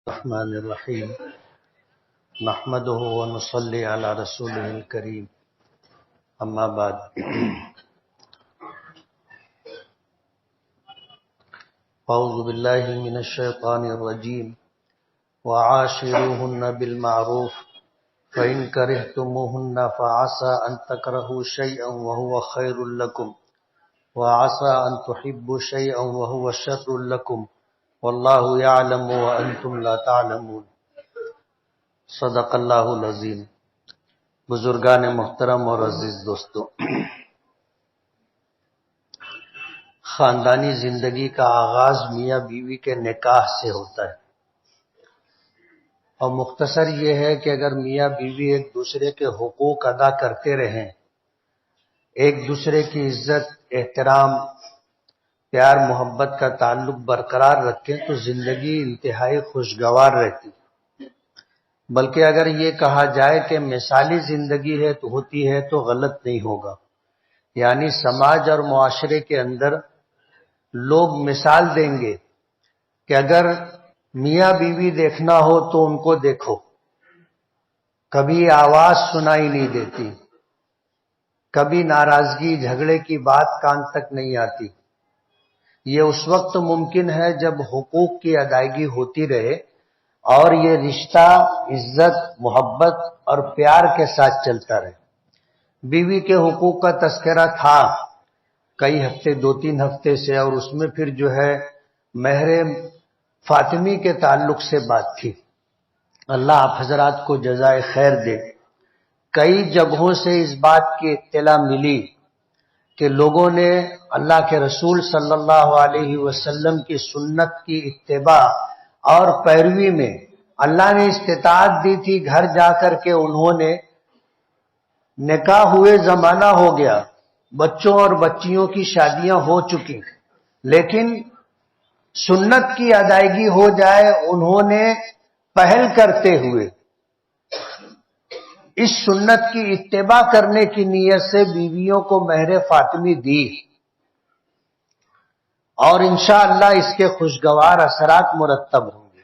الرحمن الرحیم نحمده ونصلی علی رسوله الکریم اما بعد اعوذ باللہ من الشیطان الرجیم وعاشروهن بالمعروف فإن كرهتموهن فعسى أن تكرهوا شيئا وهو خير لكم وعسى أن تحبوا شيئا وهو شر لكم واللہ یعلم وانتم لا تعلمون۔ صدق اللہ العظیم۔ بزرگان محترم اور عزیز دوستو، خاندانی زندگی کا آغاز میاں بیوی کے نکاح سے ہوتا ہے، اور مختصر یہ ہے کہ اگر میاں بیوی ایک دوسرے کے حقوق ادا کرتے رہیں، ایک دوسرے کی عزت، احترام، پیار محبت کا تعلق برقرار رکھیں تو زندگی انتہائی خوشگوار رہتی۔ بلکہ اگر یہ کہا جائے کہ مثالی زندگی ہے تو ہوتی ہے تو غلط نہیں ہوگا۔ یعنی سماج اور معاشرے کے اندر لوگ مثال دیں گے کہ اگر میاں بیوی دیکھنا ہو تو ان کو دیکھو، کبھی آواز سنائی نہیں دیتی، کبھی ناراضگی جھگڑے کی بات کان تک نہیں آتی۔ یہ اس وقت ممکن ہے جب حقوق کی ادائیگی ہوتی رہے اور یہ رشتہ عزت، محبت اور پیار کے ساتھ چلتا رہے۔ بیوی کے حقوق کا تذکرہ تھا کئی ہفتے، 2-3 ہفتے سے، اور اس میں پھر جو ہے مہر فاطمی کے تعلق سے بات تھی۔ اللہ آپ حضرات کو جزائے خیر دے۔ کئی جگہوں سے اس بات کی اطلاع ملی کہ لوگوں نے اللہ کے رسول صلی اللہ علیہ وسلم کی سنت کی اتباع اور پیروی میں اللہ نے استطاعت دی تھی، گھر جا کر کے انہوں نے نکاح ہوئے زمانہ ہو گیا، بچوں اور بچیوں کی شادیاں ہو چکی، لیکن سنت کی ادائیگی ہو جائے انہوں نے پہل کرتے ہوئے اس سنت کی اتباع کرنے کی نیت سے بیویوں کو مہر فاطمی دی، اور انشاءاللہ اس کے خوشگوار اثرات مرتب ہوں گے۔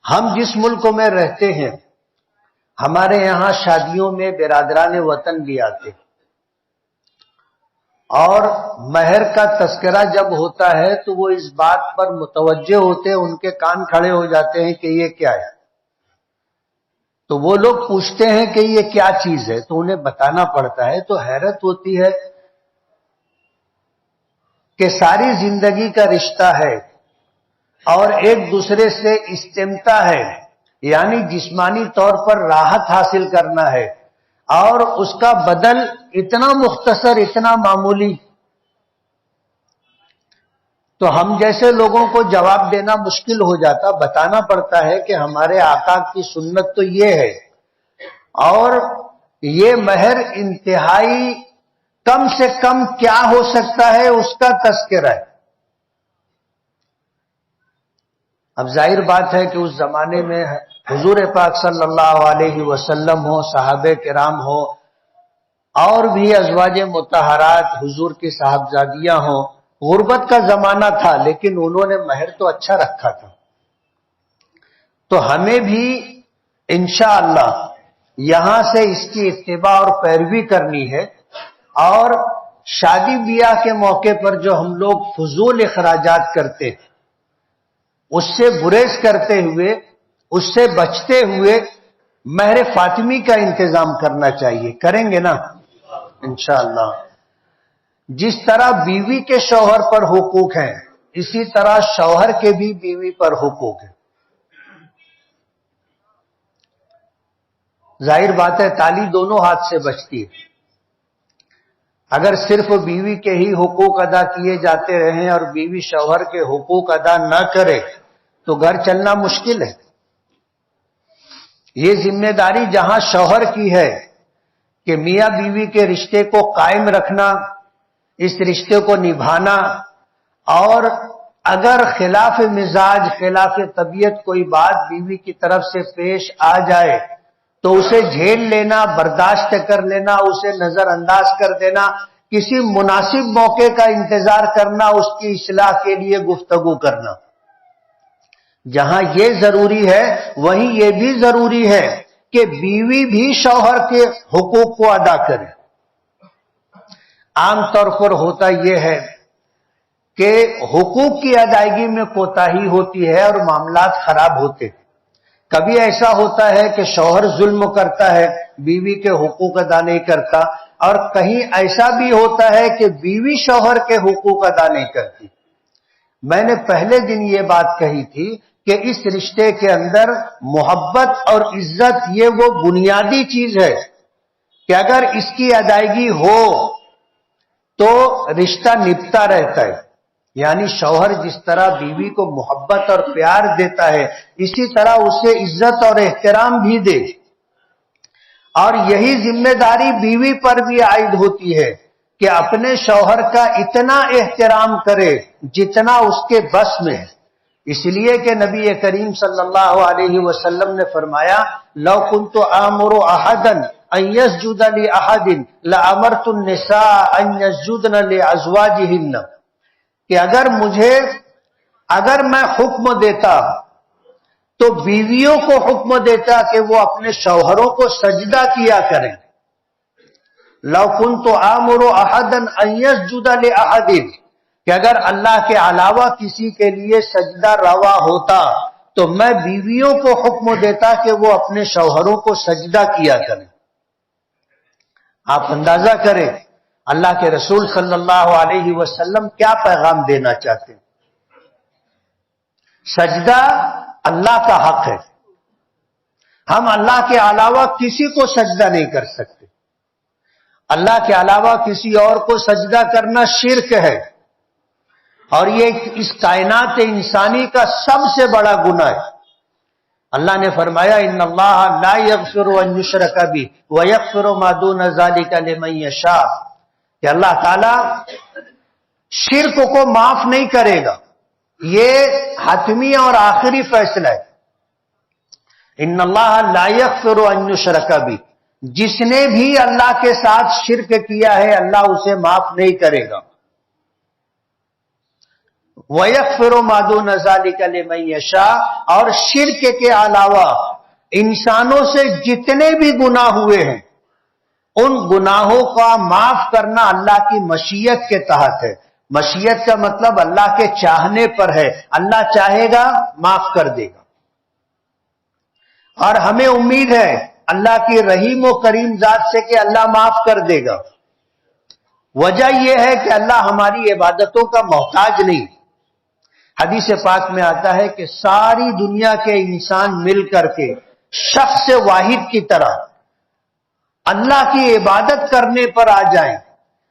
ہم جس ملک میں رہتے ہیں، ہمارے یہاں شادیوں میں برادران وطن بھی آتے ہیں، اور مہر کا تذکرہ جب ہوتا ہے تو وہ اس بات پر متوجہ ہوتے ہیں، ان کے کان کھڑے ہو جاتے ہیں کہ یہ کیا ہے۔ تو وہ لوگ پوچھتے ہیں کہ یہ کیا چیز ہے، تو انہیں بتانا پڑتا ہے۔ تو حیرت ہوتی ہے کہ ساری زندگی کا رشتہ ہے اور ایک دوسرے سے استمتاع ہے، یعنی جسمانی طور پر راحت حاصل کرنا ہے، اور اس کا بدل اتنا مختصر، اتنا معمولی۔ تو ہم جیسے لوگوں کو جواب دینا مشکل ہو جاتا، بتانا پڑتا ہے کہ ہمارے آقا کی سنت تو یہ ہے، اور یہ مہر انتہائی کم سے کم کیا ہو سکتا ہے اس کا تذکرہ ہے۔ اب ظاہر بات ہے کہ اس زمانے میں حضور پاک صلی اللہ علیہ وسلم ہو، صحابہ کرام ہو، اور بھی ازواج مطہرات حضور کی صاحبزادیاں ہوں، غربت کا زمانہ تھا، لیکن انہوں نے مہر تو اچھا رکھا تھا۔ تو ہمیں بھی انشاءاللہ یہاں سے اس کی اتباع اور پیروی کرنی ہے، اور شادی بیاہ کے موقع پر جو ہم لوگ فضول اخراجات کرتے ہیں اس سے گریز کرتے ہوئے، اس سے بچتے ہوئے مہر فاطمی کا انتظام کرنا چاہیے۔ کریں گے نا انشاءاللہ؟ جس طرح بیوی کے شوہر پر حقوق ہیں، اسی طرح شوہر کے بھی بیوی پر حقوق ہیں۔ ظاہر بات ہے تالی دونوں ہاتھ سے بچتی ہے۔ اگر صرف بیوی کے ہی حقوق ادا کیے جاتے رہیں اور بیوی شوہر کے حقوق ادا نہ کرے تو گھر چلنا مشکل ہے۔ یہ ذمہ داری جہاں شوہر کی ہے کہ میاں بیوی کے رشتے کو قائم رکھنا، اس رشتے کو نبھانا، اور اگر خلاف مزاج، خلاف طبیعت کوئی بات بیوی کی طرف سے پیش آ جائے تو اسے جھیل لینا، برداشت کر لینا، اسے نظر انداز کر دینا کسی مناسب موقع کا انتظار کرنا، اس کی اصلاح کے لیے گفتگو کرنا۔ جہاں یہ ضروری ہے وہیں یہ بھی ضروری ہے کہ بیوی بھی شوہر کے حقوق کو ادا کرے۔ عام طور پر ہوتا یہ ہے کہ حقوق کی ادائیگی میں کوتاہی ہوتی ہے اور معاملات خراب ہوتے ہیں۔ کبھی ایسا ہوتا ہے کہ شوہر ظلم کرتا ہے، بیوی کے حقوق ادا نہیں کرتا، اور کہیں ایسا بھی ہوتا ہے کہ بیوی شوہر کے حقوق ادا نہیں کرتی۔ میں نے پہلے دن یہ بات کہی تھی کہ اس رشتے کے اندر محبت اور عزت یہ وہ بنیادی چیز ہے کہ اگر اس کی ادائیگی ہو تو رشتہ نبھتا رہتا ہے۔ یعنی شوہر جس طرح بیوی کو محبت اور پیار دیتا ہے، اسی طرح اسے عزت اور احترام بھی دے، اور یہی ذمہ داری بیوی پر بھی عائد ہوتی ہے کہ اپنے شوہر کا اتنا احترام کرے جتنا اس کے بس میں ہے۔ اس لیے کہ نبی کریم صلی اللہ علیہ وسلم نے فرمایا، لو كنت آمر احدا ان يسجد لاحد لامرت النساء ان يسجدن لازواجهن، کہ اگر میں حکم دیتا تو بیویوں کو حکم دیتا کہ وہ اپنے شوہروں کو سجدہ کیا کریں۔ لو كنت آمر احدا ان يسجد لاحد، کہ اگر اللہ کے علاوہ کسی کے لیے سجدہ روا ہوتا تو میں بیویوں کو حکم دیتا کہ وہ اپنے شوہروں کو سجدہ کیا کریں۔ آپ اندازہ کریں اللہ کے رسول صلی اللہ علیہ وسلم کیا پیغام دینا چاہتے ہیں۔ سجدہ اللہ کا حق ہے، ہم اللہ کے علاوہ کسی کو سجدہ نہیں کر سکتے۔ اللہ کے علاوہ کسی اور کو سجدہ کرنا شرک ہے، اور یہ اس کائنات انسانی کا سب سے بڑا گناہ ہے۔ اللہ نے فرمایا، ان اللہ لا یغفر ان یشرک بہ ویغفر ما دون ذلک لمن یشاء، کہ اللہ تعالی شرک کو معاف نہیں کرے گا، یہ حتمی اور آخری فیصلہ ہے۔ ان اللہ لا یغفر ان یشرک بہ، جس نے بھی اللہ کے ساتھ شرک کیا ہے اللہ اسے معاف نہیں کرے گا۔ وَيَغْفِرُ مَا دُونَ ذَلِكَ لِمَن يَشَاءُ، اور شرک کے علاوہ انسانوں سے جتنے بھی گناہ ہوئے ہیں ان گناہوں کا معاف کرنا اللہ کی مشیت کے تحت ہے۔ مشیت کا مطلب اللہ کے چاہنے پر ہے، اللہ چاہے گا معاف کر دے گا، اور ہمیں امید ہے اللہ کی رحیم و کریم ذات سے کہ اللہ معاف کر دے گا۔ وجہ یہ ہے کہ اللہ ہماری عبادتوں کا محتاج نہیں۔ حدیث پاک میں آتا ہے کہ ساری دنیا کے انسان مل کر کے شخص واحد کی طرح اللہ کی عبادت کرنے پر آ جائیں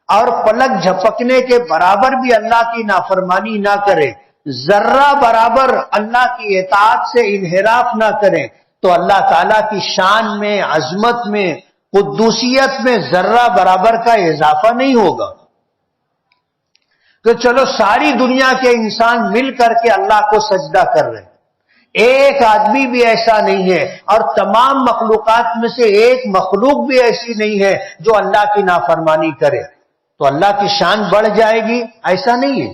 اور پلک جھپکنے کے برابر بھی اللہ کی نافرمانی نہ کریں، ذرہ برابر اللہ کی اطاعت سے انحراف نہ کریں، تو اللہ تعالیٰ کی شان میں، عظمت میں، قدوسیت میں ذرہ برابر کا اضافہ نہیں ہوگا۔ کہ چلو ساری دنیا کے انسان مل کر کے اللہ کو سجدہ کر رہے ہیں، ایک آدمی بھی ایسا نہیں ہے، اور تمام مخلوقات میں سے ایک مخلوق بھی ایسی نہیں ہے جو اللہ کی نافرمانی کرے، تو اللہ کی شان بڑھ جائے گی؟ ایسا نہیں ہے۔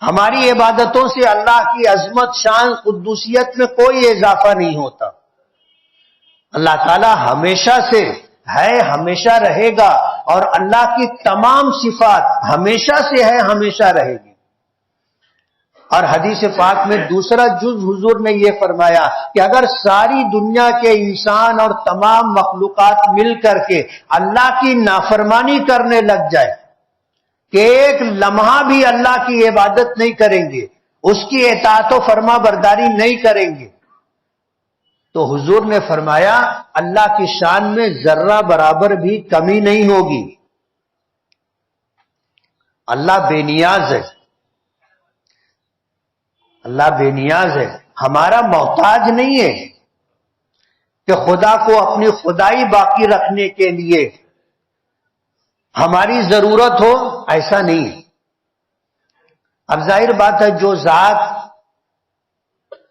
ہماری عبادتوں سے اللہ کی عظمت، شان، قدوسیت میں کوئی اضافہ نہیں ہوتا۔ اللہ تعالی ہمیشہ سے ہے، ہمیشہ رہے گا، اور اللہ کی تمام صفات ہمیشہ سے ہے، ہمیشہ رہے گی۔ اور حدیث پاک میں دوسرا جز حضور نے یہ فرمایا کہ اگر ساری دنیا کے انسان اور تمام مخلوقات مل کر کے اللہ کی نافرمانی کرنے لگ جائے کہ ایک لمحہ بھی اللہ کی عبادت نہیں کریں گے، اس کی اطاعت و فرما برداری نہیں کریں گے، تو حضور نے فرمایا اللہ کی شان میں ذرہ برابر بھی کمی نہیں ہوگی۔ اللہ بے نیاز ہے، اللہ بے نیاز ہے، ہمارا محتاج نہیں ہے کہ خدا کو اپنی خدائی باقی رکھنے کے لیے ہماری ضرورت ہو، ایسا نہیں۔ اب ظاہر بات ہے جو ذات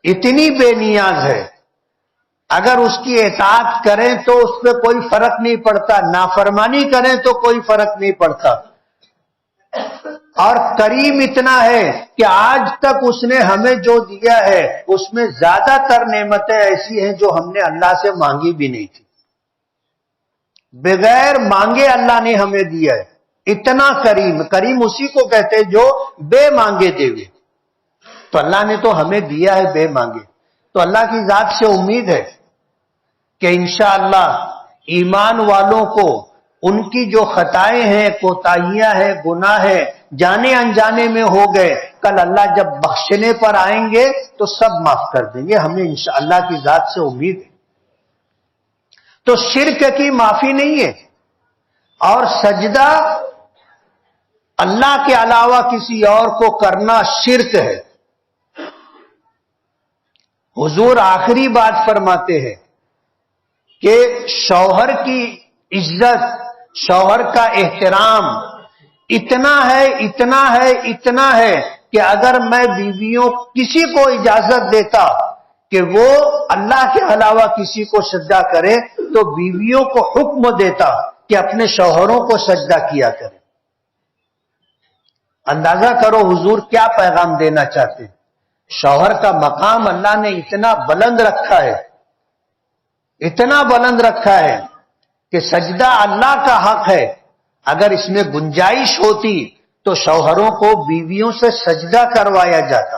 اتنی بے نیاز ہے، اگر اس کی اطاعت کریں تو اس پہ کوئی فرق نہیں پڑتا، نافرمانی کریں تو کوئی فرق نہیں پڑتا. اور کریم اتنا ہے کہ آج تک اس نے ہمیں جو دیا ہے اس میں زیادہ تر نعمتیں ایسی ہیں جو ہم نے اللہ سے مانگی بھی نہیں تھی. بغیر مانگے اللہ نے ہمیں دیا ہے. اتنا کریم، کریم اسی کو کہتے ہیں جو بے مانگے دے ہوئے. تو اللہ نے تو ہمیں دیا ہے بے مانگے. تو اللہ کی ذات سے امید ہے کہ انشاءاللہ ایمان والوں کو ان کی جو خطائیں ہیں، کوتاہیاں ہیں، گناہ ہے، جانے انجانے میں ہو گئے، کل اللہ جب بخشنے پر آئیں گے تو سب معاف کر دیں گے. ہمیں انشاءاللہ کی ذات سے امید ہے. تو شرک کی معافی نہیں ہے. اور سجدہ اللہ کے علاوہ کسی اور کو کرنا شرک ہے. حضور آخری بات فرماتے ہیں کہ شوہر کی عزت، شوہر کا احترام اتنا ہے، اتنا ہے، اتنا ہے کہ اگر میں بیویوں کسی کو اجازت دیتا کہ وہ اللہ کے علاوہ کسی کو سجدہ کرے تو بیویوں کو حکم دیتا کہ اپنے شوہروں کو سجدہ کیا کرے. اندازہ کرو حضور کیا پیغام دینا چاہتے ہیں. شوہر کا مقام اللہ نے اتنا بلند رکھا ہے، اتنا بلند رکھا ہے کہ سجدہ اللہ کا حق ہے. اگر اس میں گنجائش ہوتی تو شوہروں کو بیویوں سے سجدہ کروایا جاتا.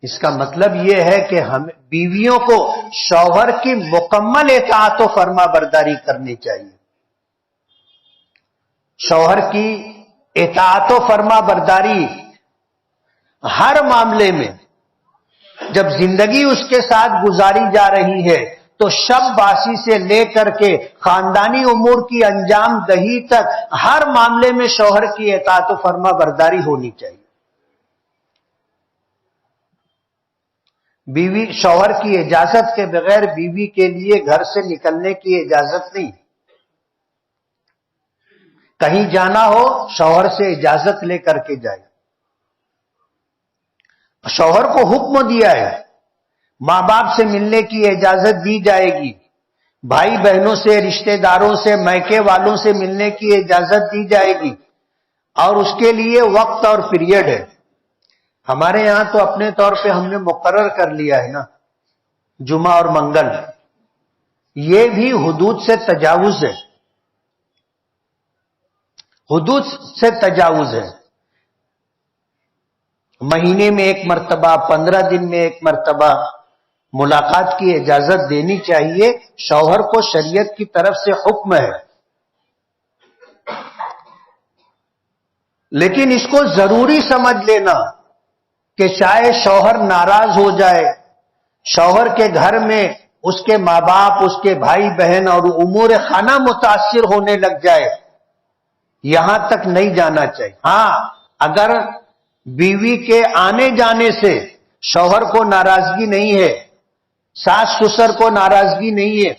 اس کا مطلب یہ ہے کہ ہم بیویوں کو شوہر کی مکمل اطاعت و فرما برداری کرنی چاہیے. شوہر کی اطاعت و فرما برداری ہر معاملے میں. جب زندگی اس کے ساتھ گزاری جا رہی ہے تو شب باسی سے لے کر کے خاندانی امور کی انجام دہی تک ہر معاملے میں شوہر کی اطاعت و فرما برداری ہونی چاہیے. بیوی، شوہر کی اجازت کے بغیر بیوی کے لیے گھر سے نکلنے کی اجازت نہیں. کہیں جانا ہو شوہر سے اجازت لے کر کے جائے. شوہر کو حکم دیا ہے، ماں باپ سے ملنے کی اجازت دی جائے گی، بھائی بہنوں سے، رشتہ داروں سے، میکے والوں سے ملنے کی اجازت دی جائے گی، اور اس کے لیے وقت اور پیریڈ ہے. ہمارے یہاں تو اپنے طور پہ ہم نے مقرر کر لیا ہے نا، جمعہ اور منگل. یہ بھی حدود سے تجاوز ہے، حدود سے تجاوز ہے. مہینے میں ایک مرتبہ، 15 دن میں ایک مرتبہ ملاقات کی اجازت دینی چاہیے. شوہر کو شریعت کی طرف سے حکم ہے. لیکن اس کو ضروری سمجھ لینا کہ چاہے شوہر ناراض ہو جائے، شوہر کے گھر میں اس کے ماں باپ، اس کے بھائی بہن اور امور خانہ متاثر ہونے لگ جائے، یہاں تک نہیں جانا چاہیے. ہاں، اگر بیوی کے آنے جانے سے شوہر کو ناراضگی نہیں ہے، ساس سسر کو ناراضگی نہیں ہے،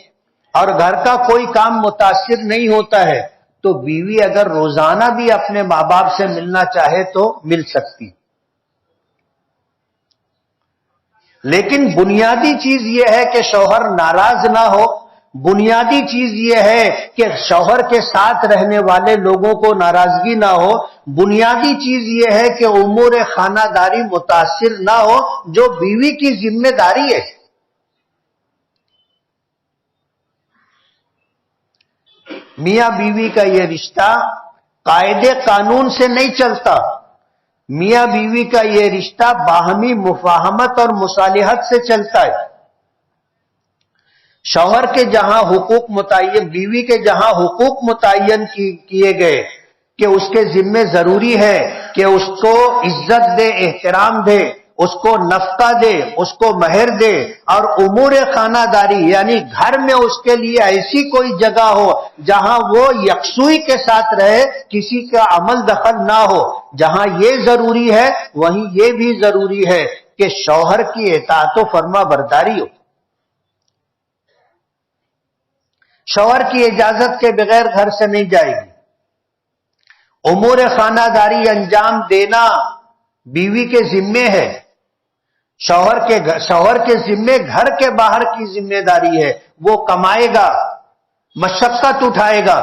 اور گھر کا کوئی کام متاثر نہیں ہوتا ہے تو بیوی اگر روزانہ بھی اپنے ماں باپ سے ملنا چاہے تو مل سکتی. لیکن بنیادی چیز یہ ہے کہ شوہر ناراض نہ ہو. بنیادی چیز یہ ہے کہ شوہر کے ساتھ رہنے والے لوگوں کو ناراضگی نہ ہو. بنیادی چیز یہ ہے کہ امور خانہ داری متاثر نہ ہو، جو بیوی کی ذمہ داری ہے. میاں بیوی کا یہ رشتہ قاعدے قانون سے نہیں چلتا. میاں بیوی کا یہ رشتہ باہمی مفاہمت اور مصالحت سے چلتا ہے. شوہر کے جہاں حقوق متعین، بیوی کے جہاں حقوق متعین کیے گئے کہ اس کے ذمے ضروری ہے کہ اس کو عزت دے، احترام دے، اس کو نفقہ دے، اس کو مہر دے، اور امور خانہ داری یعنی گھر میں اس کے لیے ایسی کوئی جگہ ہو جہاں وہ یکسوئی کے ساتھ رہے، کسی کا عمل دخل نہ ہو. جہاں یہ ضروری ہے وہیں یہ بھی ضروری ہے کہ شوہر کی اطاعت و فرما برداری ہو. شوہر کی اجازت کے بغیر گھر سے نہیں جائے گی. امور خانہ داری انجام دینا بیوی کے ذمے ہے. شوہر کے ذمے گھر کے باہر کی ذمہ داری ہے. وہ کمائے گا، مشقت اٹھائے گا،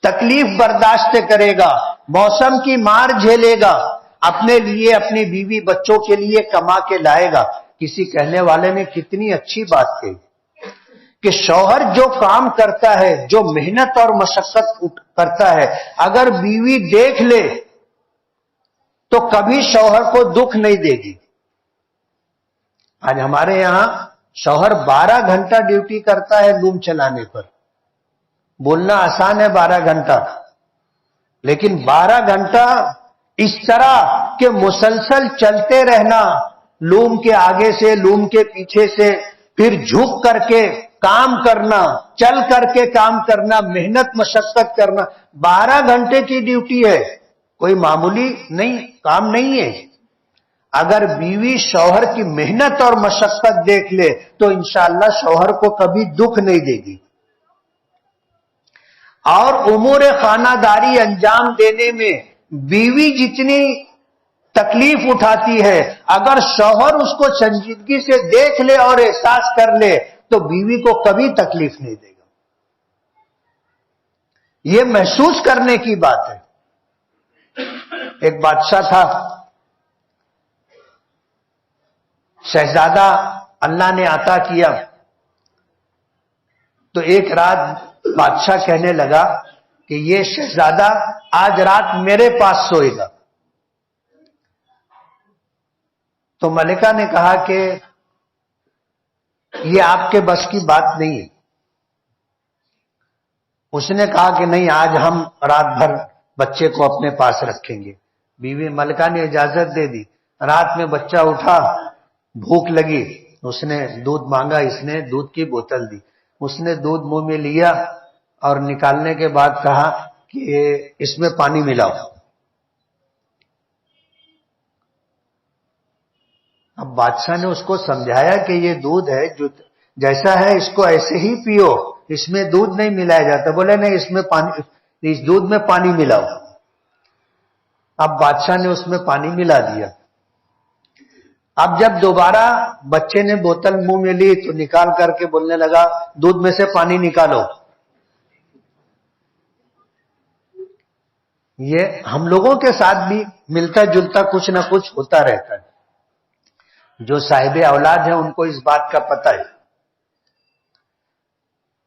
تکلیف برداشت کرے گا، موسم کی مار جھیلے گا، اپنے لیے اپنی بیوی بچوں کے لیے کما کے لائے گا. کسی کہنے والے نے کتنی اچھی بات کہی کہ شوہر جو کام کرتا ہے، جو محنت اور مشقت کرتا ہے، اگر بیوی دیکھ لے تو کبھی شوہر کو دکھ نہیں دے گی. آج ہمارے یہاں شوہر 12 گھنٹہ ڈیوٹی کرتا ہے لوم چلانے پر. بولنا آسان ہے 12 گھنٹہ، لیکن 12 گھنٹہ اس طرح کہ مسلسل چلتے رہنا، لوم کے آگے سے، لوم کے پیچھے سے، پھر جھک کر کے کام کرنا، چل کر کے کام کرنا، محنت مشقت کرنا. 12 گھنٹے کی ڈیوٹی ہے، کوئی معمولی نہیں کام نہیں ہے. اگر بیوی شوہر کی محنت اور مشقت دیکھ لے تو انشاءاللہ شوہر کو کبھی دکھ نہیں دے گی. اور امور خانہ داری انجام دینے میں بیوی جتنی تکلیف اٹھاتی ہے، اگر شوہر اس کو سنجیدگی سے دیکھ لے اور احساس کر لے تو بیوی کو کبھی تکلیف نہیں دے گا. یہ محسوس کرنے کی بات ہے. ایک بادشاہ تھا، شہزادہ اللہ نے عطا کیا. تو ایک رات بادشاہ کہنے لگا کہ یہ شہزادہ آج رات میرے پاس سوئے گا. تو ملکہ نے کہا کہ یہ آپ کے بس کی بات نہیں ہے. اس نے کہا کہ نہیں، آج ہم رات بھر بچے کو اپنے پاس رکھیں گے. بیوی ملکہ نے اجازت دے دی. رات میں بچہ اٹھا، بھوک لگی، اس نے دودھ مانگا، اس نے دودھ کی بوتل دی. اس نے دودھ منہ میں لیا اور نکالنے کے بعد کہا کہ اس میں پانی ملاؤ. اب بادشاہ نے اس کو سمجھایا کہ یہ دودھ ہے، جو جیسا ہے اس کو ایسے ہی پیو، اس میں دودھ نہیں ملایا جاتا. بولے نہیں، اس دودھ میں پانی ملاؤ. اب بادشاہ نے اس میں پانی ملا دیا. اب جب دوبارہ بچے نے بوتل منہ میں لی تو نکال کر کے بولنے لگا دودھ میں سے پانی نکالو. یہ ہم لوگوں کے ساتھ بھی ملتا جلتا کچھ نہ کچھ ہوتا رہتا ہے. جو صاحب اولاد ہیں ان کو اس بات کا پتہ ہے.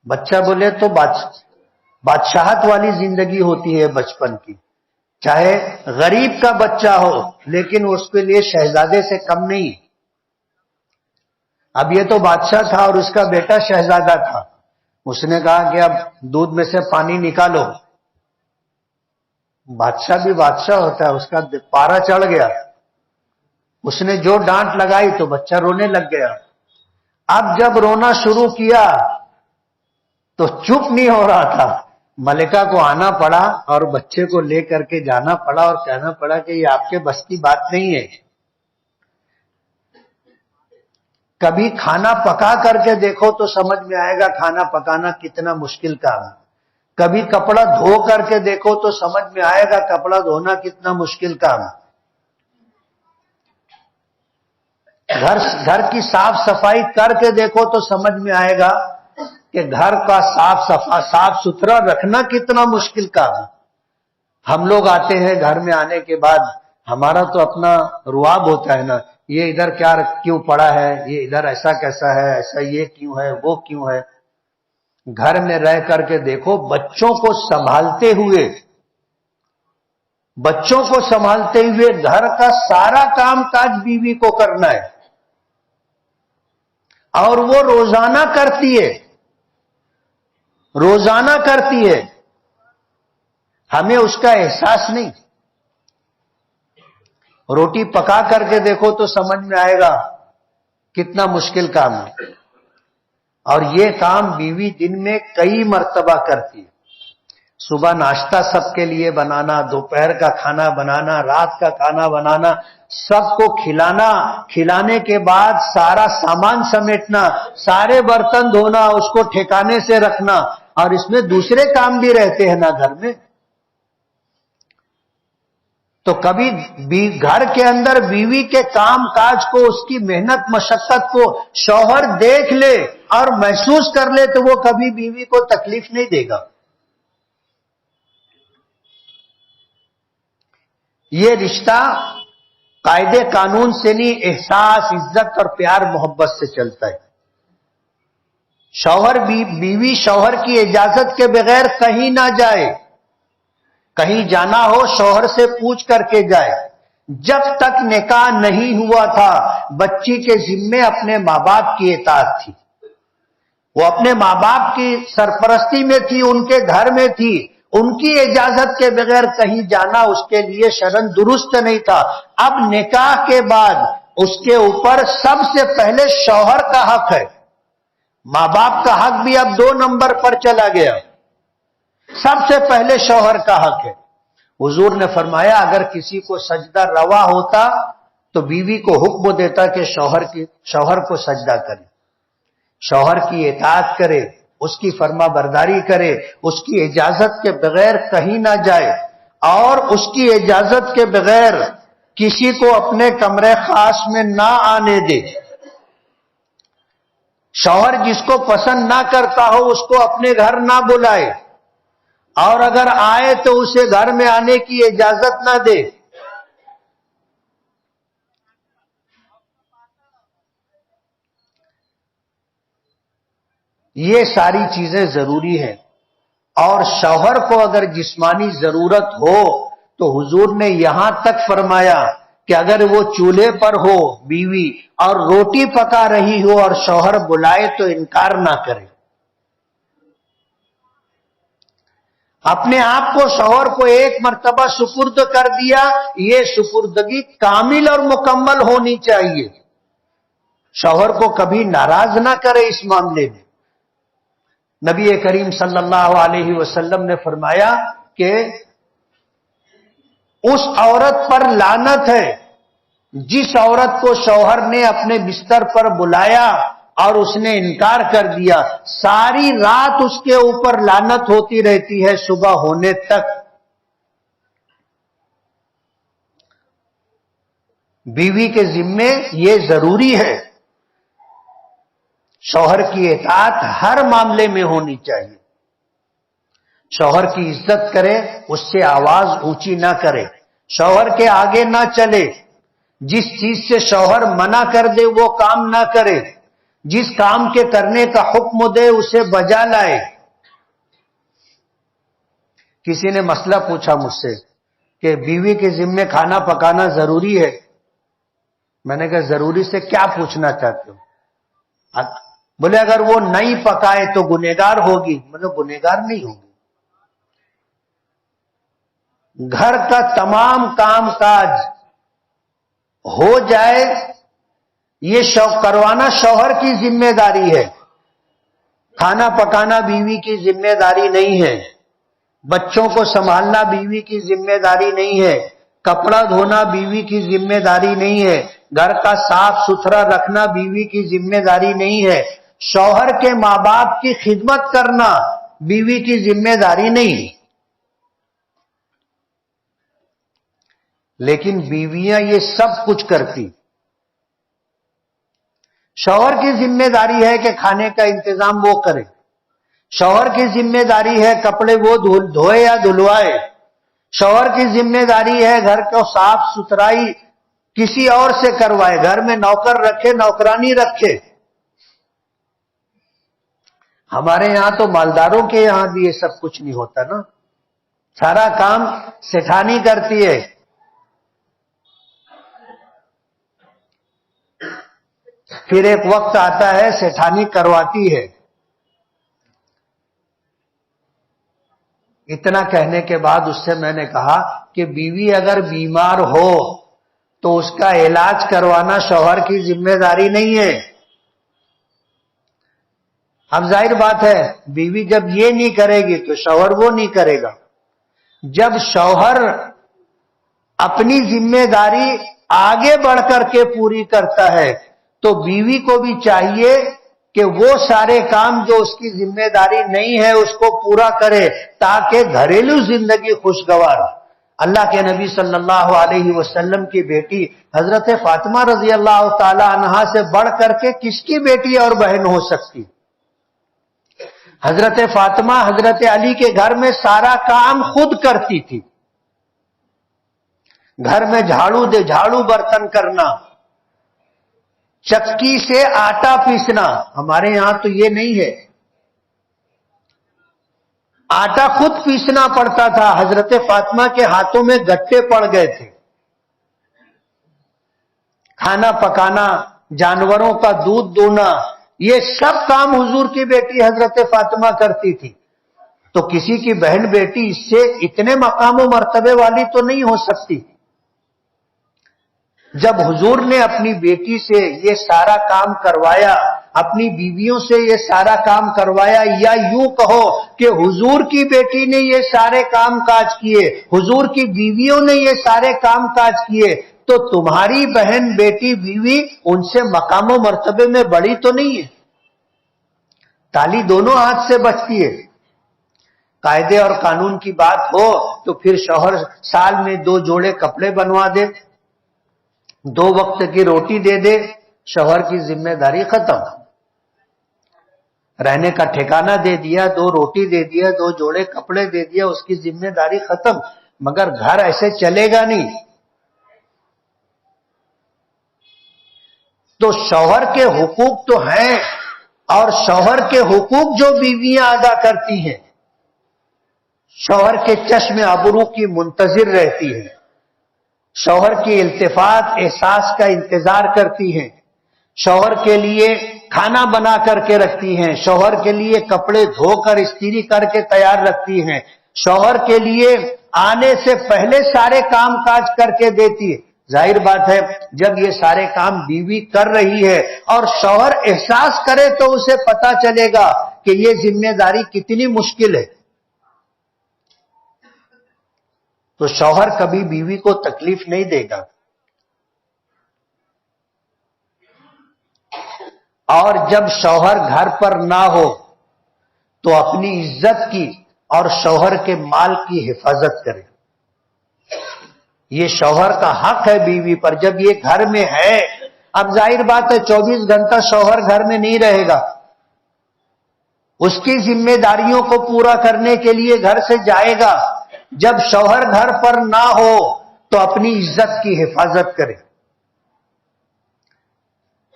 بچہ بولے تو بادشاہت والی زندگی ہوتی ہے بچپن کی. چاہے غریب کا بچہ ہو لیکن اس کے لیے شہزادے سے کم نہیں. اب یہ تو بادشاہ تھا اور اس کا بیٹا شہزادہ تھا. اس نے کہا کہ اب دودھ میں سے پانی نکالو. بادشاہ بھی بادشاہ ہوتا ہے، اس کا پارا چڑھ گیا. اس نے جو ڈانٹ لگائی تو بچہ رونے لگ گیا. اب جب رونا شروع کیا تو چپ نہیں ہو رہا تھا. ملکہ کو آنا پڑا اور بچے کو لے کر کے جانا پڑا اور کہنا پڑا کہ یہ آپ کے بس کی بات نہیں ہے. کبھی کھانا پکا کر کے دیکھو تو سمجھ میں آئے گا کھانا پکانا کتنا مشکل کام ہے. کبھی کپڑا دھو کر کے دیکھو تو سمجھ میں آئے گا کپڑا دھونا کتنا مشکل کام ہے. گھر کی صاف صفائی کر کے دیکھو تو سمجھ میں آئے گا کہ گھر کا صاف ستھرا رکھنا کتنا مشکل کام ہے. ہم لوگ آتے ہیں، گھر میں آنے کے بعد ہمارا تو اپنا رواب ہوتا ہے نا، یہ ادھر کیوں پڑا ہے، یہ ادھر ایسا کیسا ہے، ایسا یہ کیوں ہے، وہ کیوں ہے. گھر میں رہ کر کے دیکھو بچوں کو سنبھالتے ہوئے گھر کا سارا کام کاج بیوی کو کرنا ہے اور وہ روزانہ کرتی ہے. ہمیں اس کا احساس نہیں. روٹی پکا کر کے دیکھو تو سمجھ میں آئے گا کتنا مشکل کام ہے. اور یہ کام بیوی دن میں کئی مرتبہ کرتی ہے. صبح ناشتہ سب کے لیے بنانا، دوپہر کا کھانا بنانا، رات کا کھانا بنانا، سب کو کھلانے کے بعد سارا سامان سمیٹنا، سارے برتن دھونا، اس کو ٹھکانے سے رکھنا. اور اس میں دوسرے کام بھی رہتے ہیں نا گھر میں. تو کبھی گھر کے اندر بیوی کے کام کاج کو، اس کی محنت مشقت کو شوہر دیکھ لے اور محسوس کر لے تو وہ کبھی بیوی کو تکلیف نہیں دے گا. یہ رشتہ قاعدے قانون سے نہیں، احساس، عزت اور پیار محبت سے چلتا ہے. شوہر بیوی شوہر کی اجازت کے بغیر کہیں نہ جائے. کہیں جانا ہو شوہر سے پوچھ کر کے جائے. جب تک نکاح نہیں ہوا تھا بچی کے ذمے اپنے ماں باپ کی اطاعت تھی. وہ اپنے ماں باپ کی سرپرستی میں تھی، ان کے گھر میں تھی. ان کی اجازت کے بغیر کہیں جانا اس کے لیے شرعاً درست نہیں تھا. اب نکاح کے بعد اس کے اوپر سب سے پہلے شوہر کا حق ہے. ماں باپ کا حق بھی اب 2 نمبر پر چلا گیا. سب سے پہلے شوہر کا حق ہے. حضور نے فرمایا اگر کسی کو سجدہ روا ہوتا تو بیوی کو حکم دیتا کہ شوہر کو سجدہ کرے، شوہر کی اطاعت کرے، اس کی فرما برداری کرے، اس کی اجازت کے بغیر کہیں نہ جائے اور اس کی اجازت کے بغیر کسی کو اپنے کمرے خاص میں نہ آنے دے. شوہر جس کو پسند نہ کرتا ہو اس کو اپنے گھر نہ بلائے، اور اگر آئے تو اسے گھر میں آنے کی اجازت نہ دے. یہ ساری چیزیں ضروری ہیں. اور شوہر کو اگر جسمانی ضرورت ہو تو حضور نے یہاں تک فرمایا کہ اگر وہ چولہے پر ہو بیوی اور روٹی پکا رہی ہو اور شوہر بلائے تو انکار نہ کرے. اپنے آپ کو شوہر کو ایک مرتبہ سپرد کر دیا، یہ سپردگی کامل اور مکمل ہونی چاہیے. شوہر کو کبھی ناراض نہ کرے اس معاملے میں. نبی کریم صلی اللہ علیہ وسلم نے فرمایا کہ اس عورت پر لعنت ہے جس عورت کو شوہر نے اپنے بستر پر بلایا اور اس نے انکار کر دیا. ساری رات اس کے اوپر لعنت ہوتی رہتی ہے صبح ہونے تک. بیوی کے ذمے یہ ضروری ہے، شوہر کی اطاعت ہر معاملے میں ہونی چاہیے. شوہر کی عزت کرے، اس سے آواز اونچی نہ کرے، شوہر کے آگے نہ چلے، جس چیز سے شوہر منع کر دے وہ کام نہ کرے، جس کام کے کرنے کا حکم دے اسے بجا لائے. کسی نے مسئلہ پوچھا مجھ سے کہ بیوی کے ذمے کھانا پکانا ضروری ہے. میں نے کہا ضروری سے کیا پوچھنا چاہتے ہو؟ بولے اگر وہ نہیں پکائے تو گنہگار ہوگی. مطلب گنہگار نہیں ہوگی. گھر کا تمام کام کاج ہو جائے یہ کروانا شوہر کی ذمہ داری ہے. کھانا پکانا بیوی کی ذمہ داری نہیں ہے. بچوں کو سنبھالنا بیوی کی ذمہ داری نہیں ہے. کپڑا دھونا بیوی کی ذمہ داری نہیں ہے. گھر کا صاف ستھرا رکھنا بیوی کی ذمہ داری نہیں ہے. شوہر کے ماں باپ کی خدمت کرنا بیوی کی ذمہ داری نہیں. لیکن بیویاں یہ سب کچھ کرتی. شوہر کی ذمہ داری ہے کہ کھانے کا انتظام وہ کرے. شوہر کی ذمہ داری ہے کپڑے وہ دھوئے یا دھلوائے. شوہر کی ذمہ داری ہے گھر کو صاف ستھرائی کسی اور سے کروائے. گھر میں نوکر رکھے، نوکرانی رکھے. ہمارے یہاں تو مالداروں کے یہاں بھی یہ سب کچھ نہیں ہوتا نا. سارا کام سیٹھانی کرتی ہے. پھر ایک وقت آتا ہے سیٹھانی کرواتی ہے. اتنا کہنے کے بعد اس سے میں نے کہا کہ بیوی اگر بیمار ہو تو اس کا علاج کروانا شوہر کی ذمہ داری نہیں ہے. اب ظاہر بات ہے بیوی جب یہ نہیں کرے گی تو شوہر وہ نہیں کرے گا. جب شوہر اپنی ذمہ داری آگے بڑھ کر کے پوری کرتا ہے تو بیوی کو بھی چاہیے کہ وہ سارے کام جو اس کی ذمہ داری نہیں ہے اس کو پورا کرے تاکہ گھریلو زندگی خوشگوار. اللہ کے نبی صلی اللہ علیہ وسلم کی بیٹی حضرت فاطمہ رضی اللہ تعالی عنہا سے بڑھ کر کے کس کی بیٹی اور بہن ہو سکتی؟ حضرت فاطمہ حضرت علی کے گھر میں سارا کام خود کرتی تھی. گھر میں جھاڑو برتن کرنا، چکی سے آٹا پیسنا. ہمارے یہاں تو یہ نہیں ہے، آٹا خود پیسنا پڑتا تھا. حضرت فاطمہ کے ہاتھوں میں گٹھے پڑ گئے تھے. کھانا پکانا، جانوروں کا دودھ دونا، یہ سب کام حضور کی بیٹی حضرت فاطمہ کرتی تھی. تو کسی کی بہن بیٹی اس سے اتنے مقام و مرتبے والی تو نہیں ہو سکتی. جب حضور نے اپنی بیٹی سے یہ سارا کام کروایا، اپنی بیویوں سے یہ سارا کام کروایا، یا یوں کہو کہ حضور کی بیٹی نے یہ سارے کام کاج کیے، حضور کی بیویوں نے یہ سارے کام کاج کیے، تو تمہاری بہن بیٹی بیوی ان سے مقام و مرتبے میں بڑی تو نہیں ہے. تالی دونوں ہاتھ سے بجتی ہے. قاعدے اور قانون کی بات ہو تو پھر شوہر سال میں 2 جوڑے کپڑے بنوا دے، 2 وقت کی روٹی دے دے، شوہر کی ذمہ داری ختم. رہنے کا ٹھکانہ دے دیا، 2 روٹی دے دیا، 2 جوڑے کپڑے دے دیا، اس کی ذمہ داری ختم. مگر گھر ایسے چلے گا نہیں. تو شوہر کے حقوق تو ہیں، اور شوہر کے حقوق جو بیویاں ادا کرتی ہیں، شوہر کے چشم ابرو کی منتظر رہتی ہیں، شوہر کی التفات احساس کا انتظار کرتی ہیں، شوہر کے لیے کھانا بنا کر کے رکھتی ہیں، شوہر کے لیے کپڑے دھو کر استری کر کے تیار رکھتی ہیں، شوہر کے لیے آنے سے پہلے سارے کام کاج کر کے دیتی ہے. ظاہر بات ہے جب یہ سارے کام بیوی کر رہی ہے اور شوہر احساس کرے تو اسے پتا چلے گا کہ یہ ذمہ داری کتنی مشکل ہے. تو شوہر کبھی بیوی کو تکلیف نہیں دے گا. اور جب شوہر گھر پر نہ ہو تو اپنی عزت کی اور شوہر کے مال کی حفاظت کرے. یہ شوہر کا حق ہے بیوی پر. جب یہ گھر میں ہے، اب ظاہر بات ہے 24 گھنٹہ شوہر گھر میں نہیں رہے گا. اس کی ذمہ داریوں کو پورا کرنے کے لیے گھر سے جائے گا. جب شوہر گھر پر نہ ہو تو اپنی عزت کی حفاظت کرے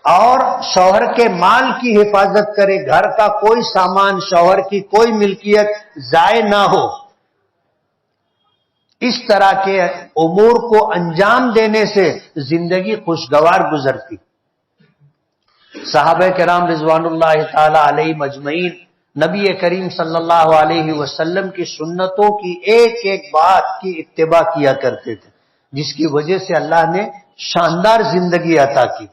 اور شوہر کے مال کی حفاظت کرے. گھر کا کوئی سامان، شوہر کی کوئی ملکیت ضائع نہ ہو. اس طرح کے امور کو انجام دینے سے زندگی خوشگوار گزرتی. صحابہ کرام رضوان اللہ تعالی علیہ مجمعین نبی کریم صلی اللہ علیہ وسلم کی سنتوں کی ایک ایک بات کی اتباع کیا کرتے تھے، جس کی وجہ سے اللہ نے شاندار زندگی عطا کی.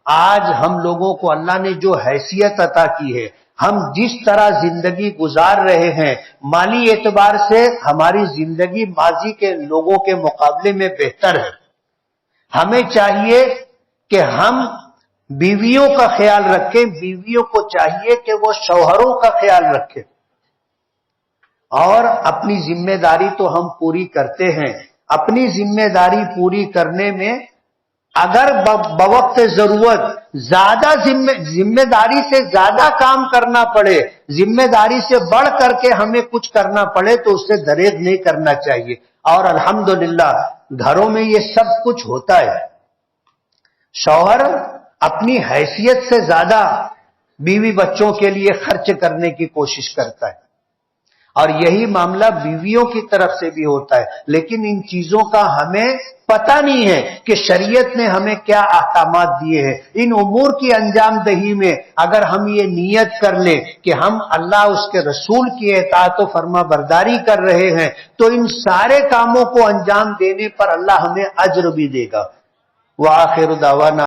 آج ہم لوگوں کو اللہ نے جو حیثیت عطا کی ہے، ہم جس طرح زندگی گزار رہے ہیں، مالی اعتبار سے ہماری زندگی ماضی کے لوگوں کے مقابلے میں بہتر ہے. ہمیں چاہیے کہ ہم بیویوں کا خیال رکھیں، بیویوں کو چاہیے کہ وہ شوہروں کا خیال رکھیں. اور اپنی ذمہ داری تو ہم پوری کرتے ہیں. اپنی ذمہ داری پوری کرنے میں اگر بوقت ضرورت زیادہ ذمہ داری سے زیادہ کام کرنا پڑے، ذمہ داری سے بڑھ کر کے ہمیں کچھ کرنا پڑے تو اس سے دریغ نہیں کرنا چاہیے. اور الحمدللہ گھروں میں یہ سب کچھ ہوتا ہے. شوہر اپنی حیثیت سے زیادہ بیوی بچوں کے لیے خرچ کرنے کی کوشش کرتا ہے، اور یہی معاملہ بیویوں کی طرف سے بھی ہوتا ہے. لیکن ان چیزوں کا ہمیں پتہ نہیں ہے کہ شریعت نے ہمیں کیا احکامات دیے ہیں. ان امور کی انجام دہی میں اگر ہم یہ نیت کر لیں کہ ہم اللہ اس کے رسول کی اطاعت و فرما برداری کر رہے ہیں تو ان سارے کاموں کو انجام دینے پر اللہ ہمیں اجر بھی دے گا. وآخر دعوانا